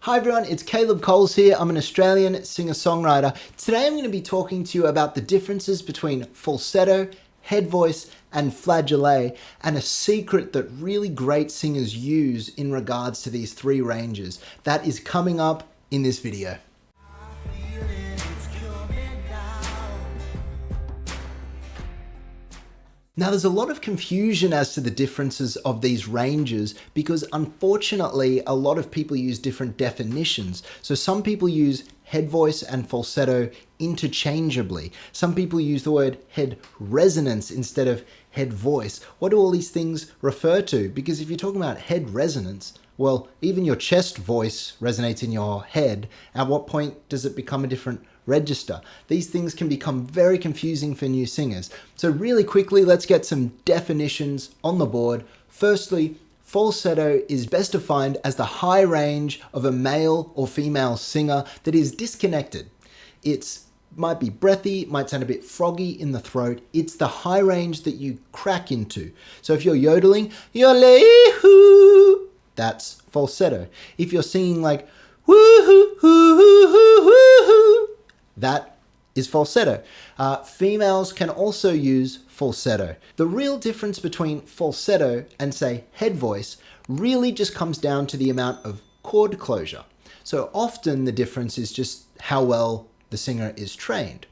Hi everyone, it's Caleb Coles here. I'm an Australian singer-songwriter. Today I'm going to be talking to you about the differences between falsetto, head voice, and flageolet, and a secret that really great singers use in regards to these three ranges. That is coming up in this video. Now, there's a lot of confusion as to the differences of these ranges because unfortunately, a lot of people use different definitions. So some people use head voice and falsetto interchangeably. Some people use the word head resonance instead of head voice. What do all these things refer to? Because if you're talking about head resonance, well, even your chest voice resonates in your head. At what point does it become a different register? These things can become very confusing for new singers. So really quickly, let's get some definitions on the board. Firstly, falsetto is best defined as the high range of a male or female singer that is disconnected. It might be breathy, might sound a bit froggy in the throat. It's the high range that you crack into. So if you're yodeling, yole-hoo, that's falsetto. If you're singing like woo-hoo, hoo-hoo-hoo-hoo, that is falsetto. Females can also use falsetto. The real difference between falsetto and, say, head voice really just comes down to the amount of chord closure. So often the difference is just how well the singer is trained.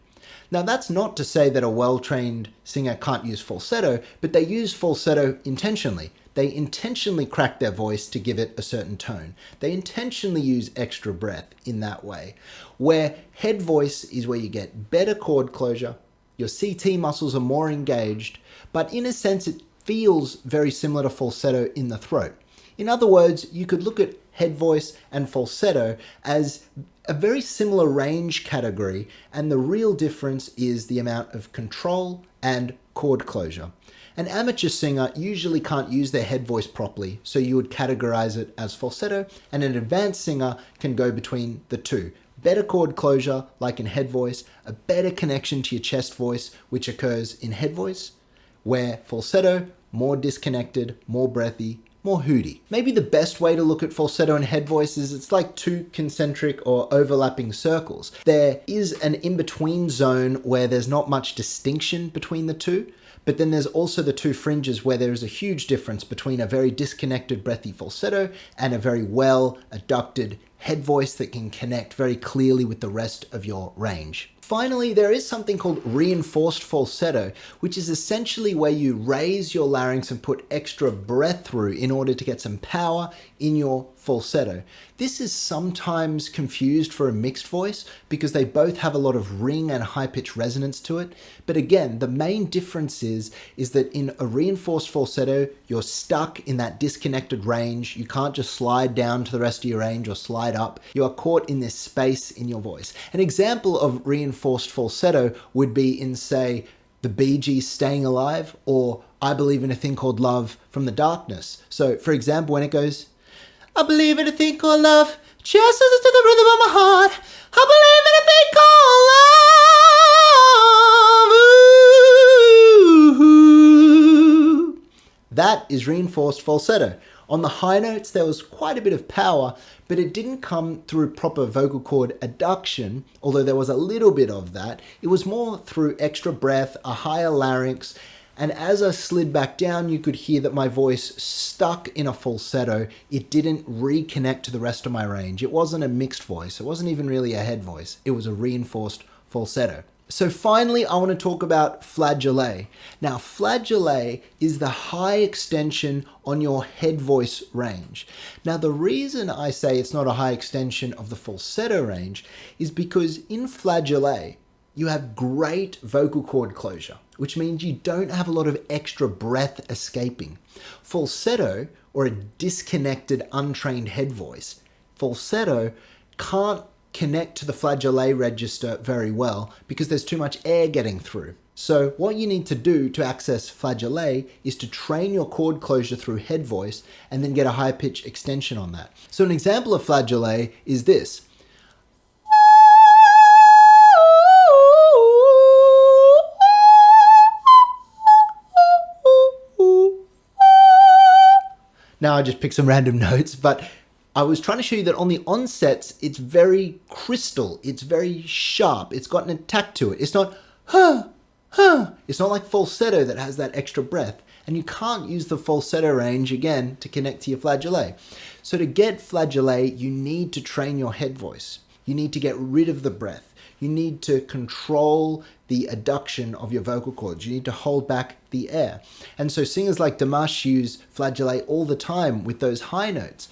Now, that's not to say that a well-trained singer can't use falsetto, but they use falsetto intentionally. They intentionally crack their voice to give it a certain tone. They intentionally use extra breath in that way. Where head voice is where you get better chord closure, your CT muscles are more engaged, but in a sense it feels very similar to falsetto in the throat. In other words, you could look at head voice and falsetto as a very similar range category, and the real difference is the amount of control and chord closure. An amateur singer usually can't use their head voice properly, so you would categorize it as falsetto, and an advanced singer can go between the two. Better chord closure, like in head voice, a better connection to your chest voice, which occurs in head voice, where falsetto, more disconnected, more breathy, more hooty. Maybe the best way to look at falsetto and head voice is it's like two concentric or overlapping circles. There is an in-between zone where there's not much distinction between the two, but then there's also the two fringes where there is a huge difference between a very disconnected breathy falsetto and a very well adducted head voice that can connect very clearly with the rest of your range. Finally, there is something called reinforced falsetto, which is essentially where you raise your larynx and put extra breath through in order to get some power in your falsetto. This is sometimes confused for a mixed voice because they both have a lot of ring and high-pitched resonance to it. But again, the main difference is that in a reinforced falsetto, you're stuck in that disconnected range. You can't just slide down to the rest of your range or slide up. You are caught in this space in your voice. An example of reinforced falsetto would be in, say, the Bee Gees' Staying Alive, or I Believe in a Thing Called Love from The Darkness. So, for example, when it goes, I believe in a thing called love, just listen to the rhythm of my heart. I believe in a thing called love. Ooh. That is reinforced falsetto. On the high notes, there was quite a bit of power, but it didn't come through proper vocal cord adduction, although there was a little bit of that. It was more through extra breath, a higher larynx, and as I slid back down, you could hear that my voice stuck in a falsetto. It didn't reconnect to the rest of my range. It wasn't a mixed voice. It wasn't even really a head voice. It was a reinforced falsetto. So finally, I want to talk about flageolet. Now, flageolet is the high extension on your head voice range. Now, the reason I say it's not a high extension of the falsetto range is because in flageolet, you have great vocal cord closure, which means you don't have a lot of extra breath escaping. Falsetto, or a disconnected, untrained head voice, falsetto can't connect to the flageolet register very well because there's too much air getting through. So what you need to do to access flageolet is to train your chord closure through head voice and then get a high pitch extension on that. So an example of flageolet is this. Now I just picked some random notes, but I was trying to show you that on the onsets, it's very crystal. It's very sharp. It's got an attack to it. It's not, huh, huh. It's not like falsetto that has that extra breath. And you can't use the falsetto range again to connect to your flageolet. So to get flageolet, you need to train your head voice. You need to get rid of the breath. You need to control the adduction of your vocal cords. You need to hold back the air. And so singers like Dimash use flageolet all the time with those high notes.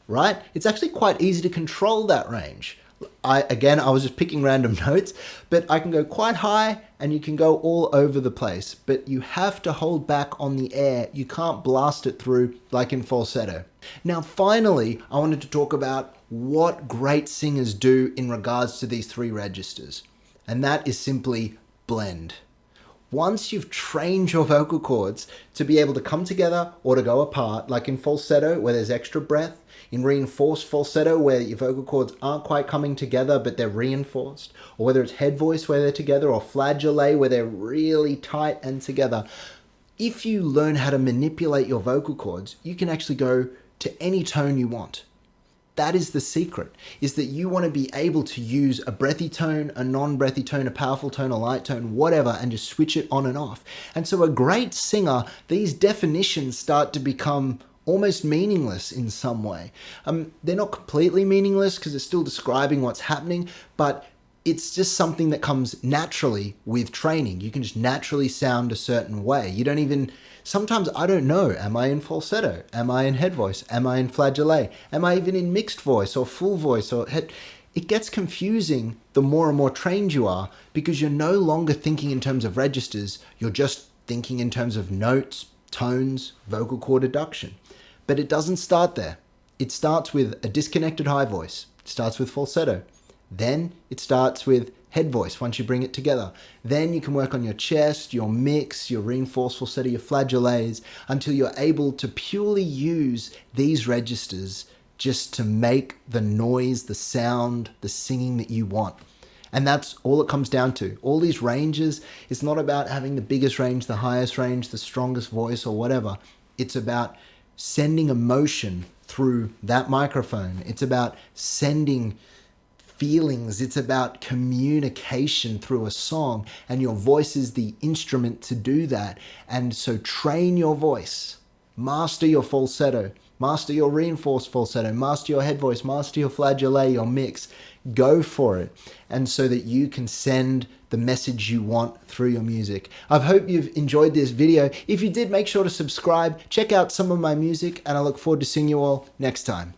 Right? It's actually quite easy to control that range. I was just picking random notes, but I can go quite high and you can go all over the place, but you have to hold back on the air. You can't blast it through like in falsetto. Now, finally, I wanted to talk about what great singers do in regards to these three registers, and that is simply blend. Once you've trained your vocal cords to be able to come together or to go apart, like in falsetto where there's extra breath, in reinforced falsetto where your vocal cords aren't quite coming together but they're reinforced, or whether it's head voice where they're together, or flageolet where they're really tight and together. If you learn how to manipulate your vocal cords, you can actually go to any tone you want. That is the secret, is that you want to be able to use a breathy tone, a non-breathy tone, a powerful tone, a light tone, whatever, and just switch it on and off. And so a great singer, these definitions start to become almost meaningless in some way. They're not completely meaningless because it's still describing what's happening, but it's just something that comes naturally with training. You can just naturally sound a certain way. You don't even, sometimes I don't know, am I in falsetto? Am I in head voice? Am I in flageolet? Am I even in mixed voice or full voice or head? It gets confusing the more and more trained you are because you're no longer thinking in terms of registers. You're just thinking in terms of notes, tones, vocal cord adduction. But it doesn't start there. It starts with a disconnected high voice. It starts with falsetto. Then it starts with head voice once you bring it together. Then you can work on your chest, your mix, your reinforced falsetto, your flageolets, until you're able to purely use these registers just to make the noise, the sound, the singing that you want. And that's all it comes down to. All these ranges, it's not about having the biggest range, the highest range, the strongest voice or whatever. It's about sending emotion through that microphone. It's about sending feelings. It's about communication through a song, and your voice is the instrument to do that. And so train your voice, master your falsetto, master your reinforced falsetto, master your head voice, master your flageolet, your mix. Go for it. And so that you can send the message you want through your music. I hope you've enjoyed this video. If you did, make sure to subscribe, check out some of my music, and I look forward to seeing you all next time.